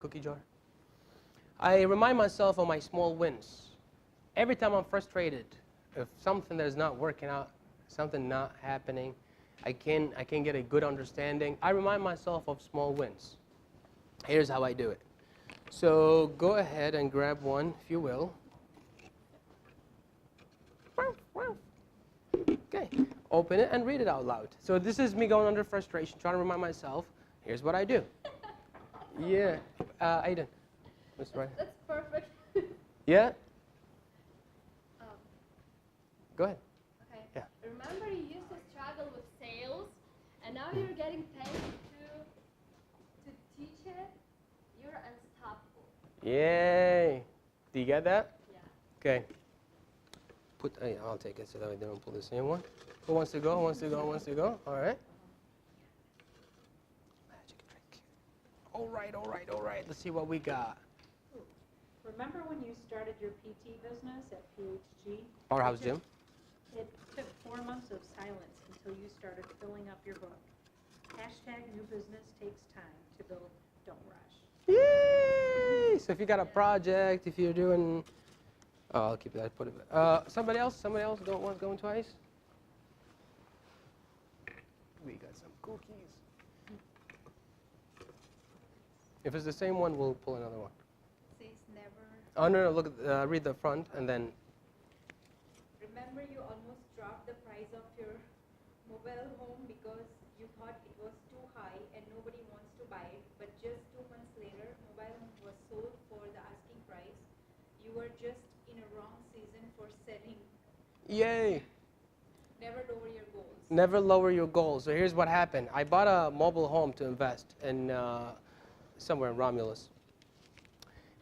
cookie jar. I remind myself of my small wins. Every time I'm frustrated, if something that is not working out, something not happening, I can get a good understanding, I remind myself of small wins. Here's how I do it. So go ahead and grab one, if you will. Okay, open it and read it out loud. So this is me going under frustration, trying to remind myself, here's what I do. Yeah, Aiden. That's right. That's perfect. Yeah? Um, Go ahead. okay. Yeah. Remember you used to struggle with sales, and now you're getting paid to teach it? You're unstoppable. Yay. Do you get that? Yeah. Okay. I'll take it so that we don't pull the same one. Who wants to go? Who wants to go? Who wants to go? All right. Magic trick. All right, all right, all right. Let's see what we got. Remember when you started your PT business at PHG? Powerhouse Gym. It took 4 months of silence until you started filling up your book. Hashtag new business takes time to build, don't rush. Yay! So if you got a project, if you're doing, I'll keep that. Put it. Somebody else going once, going twice. We got some cookies. If it's the same one, we'll pull another one. Says never. Oh no, no. Look, read the front and then. Remember you almost dropped the price of your mobile home because you thought it was too high and nobody wants to buy it. But just 2 months later, mobile home was sold for the asking price. You were just in a wrong season for selling. Yay! Never lower your goals. Never lower your goals. So here's what happened. I bought a mobile home to invest in somewhere in Romulus.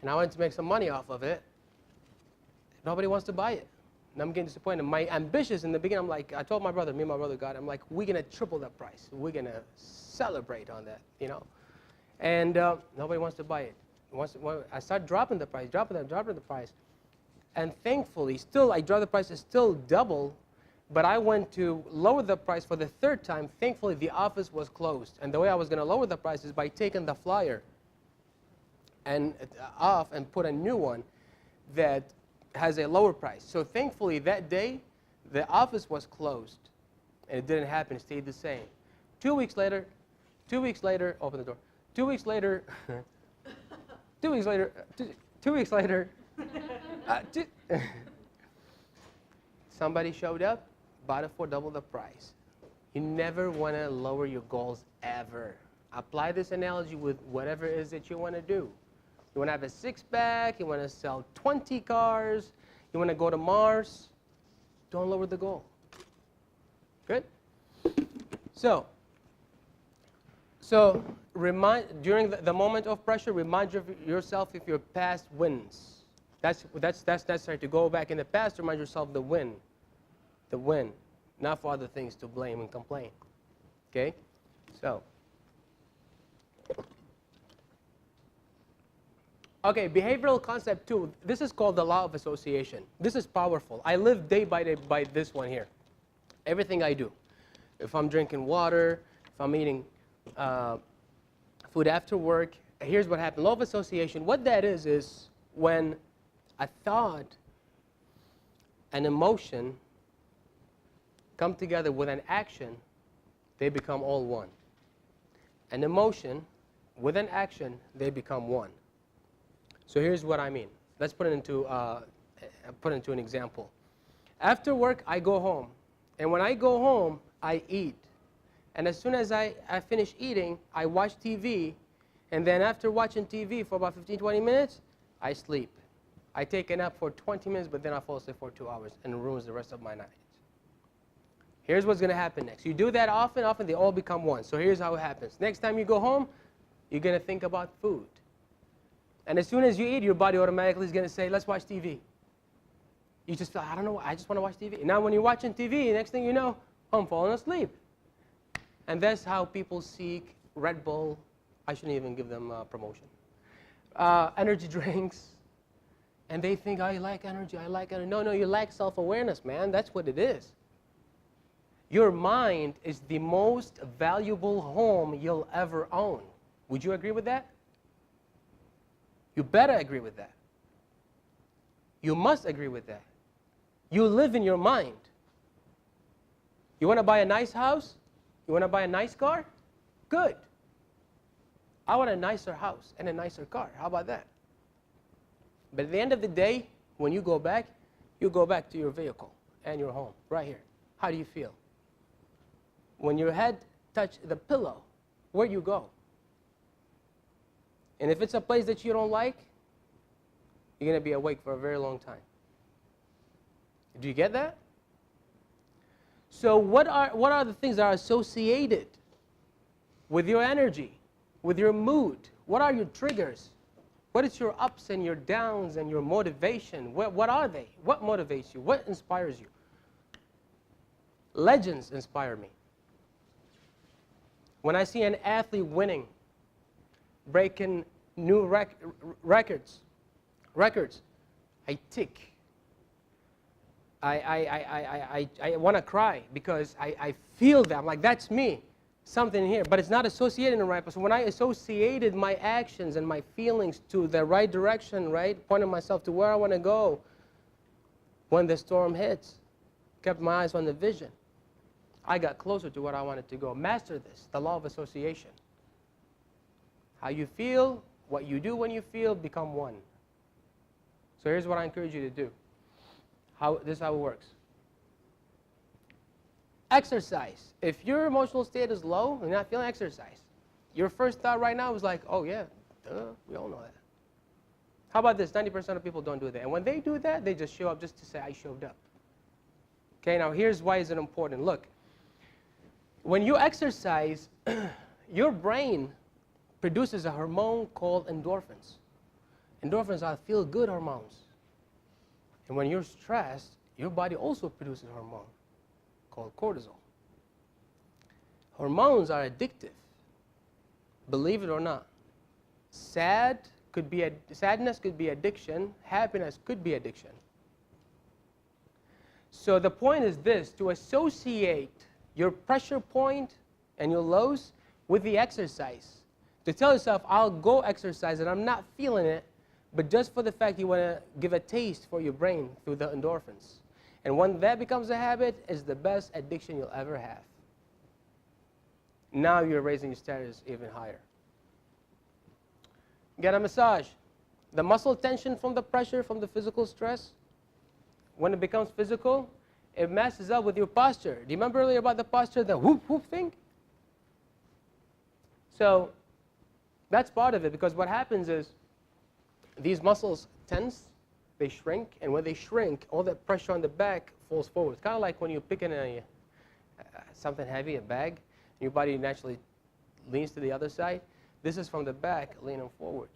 And I wanted to make some money off of it. Nobody wants to buy it. And I'm getting disappointed. My ambitious in the beginning, I'm like, I told my brother, me and my brother got it, I'm like, we're going to triple that price. We're going to celebrate on that, you know. And nobody wants to buy it. I started dropping the price, dropping the price. And thankfully, still, I dropped the price, it's still double. But I went to lower the price for the third time. Thankfully, the office was closed. And the way I was going to lower the price is by taking the flyer and off and put a new one that has a lower price. So thankfully, that day, the office was closed. And it didn't happen. It stayed the same. 2 weeks later, open the door. 2 weeks later, 2 weeks later, 2 weeks later, somebody showed up, bought it for double the price. You never want to lower your goals ever. Apply this analogy with whatever it is that you want to do. You want to have a six-pack, you want to sell 20 cars, you want to go to Mars, don't lower the goal. Good? So during the moment of pressure, remind yourself of your past wins. That's necessary to go back in the past to remind yourself the win, not for other things to blame and complain. Okay? So, okay, behavioral concept 2. This is called the law of association. This is powerful. I live day by day by this one here. Everything I do. If I'm drinking water, if I'm eating food after work, here's what happened. Law of association, what that is when a thought, an emotion come together with an action, they become all one. An emotion with an action, they become one. So here's what I mean. Let's put it into an example. After work, I go home. And when I go home, I eat. And as soon as I finish eating, I watch TV. And then after watching TV for about 15, 20 minutes, I sleep. I take a nap for 20 minutes, but then I fall asleep for 2 hours, and it ruins the rest of my night. Here's what's going to happen next. You do that often, they all become one. So here's how it happens. Next time you go home, you're going to think about food. And as soon as you eat, your body automatically is going to say, let's watch TV. You just feel, I don't know, I just want to watch TV. Now when you're watching TV, next thing you know, I'm falling asleep. And that's how people seek Red Bull. I shouldn't even give them promotion. Energy drinks. And they think, oh, you like energy, I like energy. No, no, you lack self-awareness, man. That's what it is. Your mind is the most valuable home you'll ever own. Would you agree with that? You better agree with that. You must agree with that. You live in your mind. You want to buy a nice house? You want to buy a nice car? Good. I want a nicer house and a nicer car. How about that? But at the end of the day, when you go back to your vehicle and your home, right here. How do you feel? When your head touches the pillow, where do you go? And if it's a place that you don't like, you're going to be awake for a very long time. Do you get that? So what are the things that are associated with your energy, with your mood? What are your triggers? What is your ups and your downs and your motivation? What are they? What motivates you? What inspires you? Legends inspire me. When I see an athlete winning, breaking new records, I tick. I want to cry because I feel that. I'm like, that's me. Something here. But it's not associated in the right place. So when I associated my actions and my feelings to the right direction, right, pointing myself to where I want to go, when the storm hits, kept my eyes on the vision, I got closer to what I wanted to go. Master this, the law of association. How you feel, what you do when you feel, become one. So here's what I encourage you to do. This is how it works. Exercise. If your emotional state is low, you're not feeling exercise. Your first thought right now is like, oh yeah, duh, we all know that. How about this? 90% of people don't do that. And when they do that, they just show up just to say, I showed up. Okay, now here's why is it important. Look, when you exercise, your brain produces a hormone called endorphins. Endorphins are feel-good hormones. And when you're stressed, your body also produces a hormone called cortisol. Hormones are addictive, believe it or not. Sadness could be addiction. Happiness could be addiction. So the point is this, to associate your pressure point and your lows with the exercise. To tell yourself, I'll go exercise and I'm not feeling it, but just for the fact you want to give a taste for your brain through the endorphins. And when that becomes a habit, it's the best addiction you'll ever have. Now you're raising your status even higher. Get a massage. The muscle tension from the pressure, from the physical stress, when it becomes physical, it messes up with your posture. Do you remember earlier about the posture, the whoop whoop thing? So that's part of it, because what happens is these muscles tense, they shrink, and when they shrink, all that pressure on the back falls forward. It's kind of like when you're picking something heavy, a bag, your body naturally leans to the other side. This is from the back leaning forward,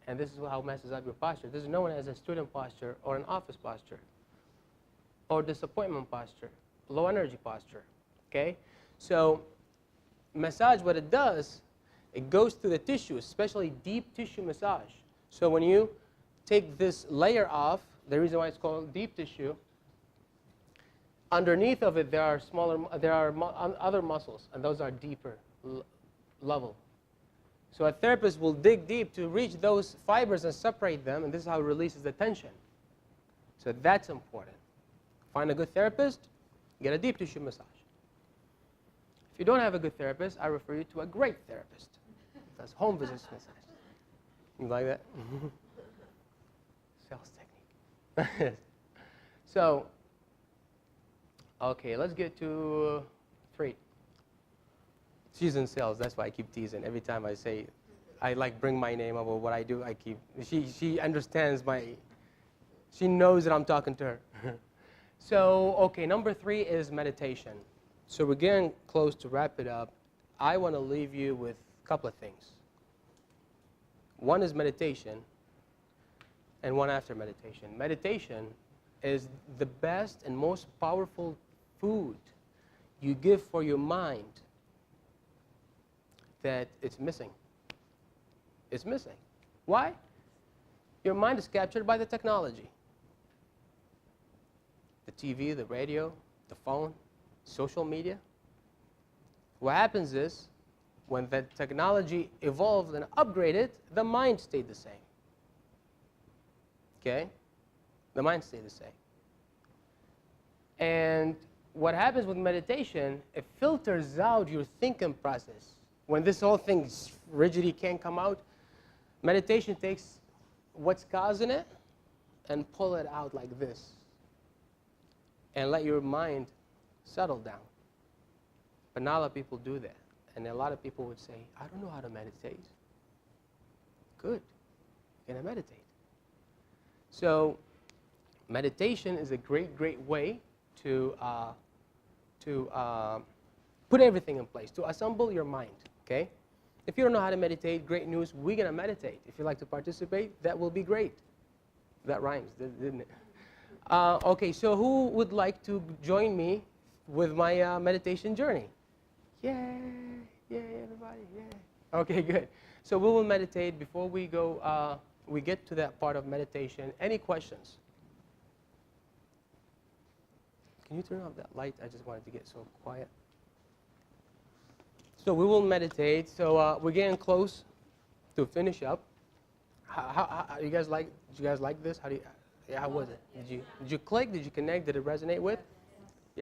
and this is how it messes up your posture. This is known as a student posture or an office posture or disappointment posture, low energy posture, okay? So massage, what it does, it goes through the tissue, especially deep tissue massage. So when you take this layer off, the reason why it's called deep tissue, underneath of it there are other muscles, and those are deeper level. So a therapist will dig deep to reach those fibers and separate them, and this is how it releases the tension. So that's important. Find a good therapist, get a deep tissue massage. If you don't have a good therapist, I refer you to a great therapist. That's home visit massage. You like that? Sales technique. So, okay, let's get to 3. She's in sales, that's why I keep teasing. Every time I say, I like bring my name up or what I do, I keep, she understands she knows that I'm talking to her. So, okay, number 3 is meditation. So we're getting close to wrap it up. I want to leave you with a couple of things. One is meditation, and one after meditation. Meditation is the best and most powerful food you give for your mind that it's missing. It's missing. Why? Your mind is captured by the technology. The TV, the radio, the phone, social media. What happens is, when the technology evolved and upgraded, the mind stayed the same. Okay? The mind stays the same. And what happens with meditation, it filters out your thinking process. When this whole thing rigidity can't come out, meditation takes what's causing it and pull it out like this. And let your mind settle down. But not a lot of people do that. And a lot of people would say, I don't know how to meditate. Good. You're going to meditate. So meditation is a great, great way to put everything in place, to assemble your mind, okay? If you don't know how to meditate, great news, we're going to meditate. If you'd like to participate, that will be great. That rhymes, didn't it? Okay, so who would like to join me with my meditation journey? Yay, yay, everybody, yay. Okay, good. So we will meditate. Before we go, we get to that part of meditation. Any questions? Can you turn off that light? I just wanted to get so quiet. So we will meditate. So we're getting close to finish up. How you guys like? Did you guys like this? How was it? Did you click? Did you connect? Did it resonate with?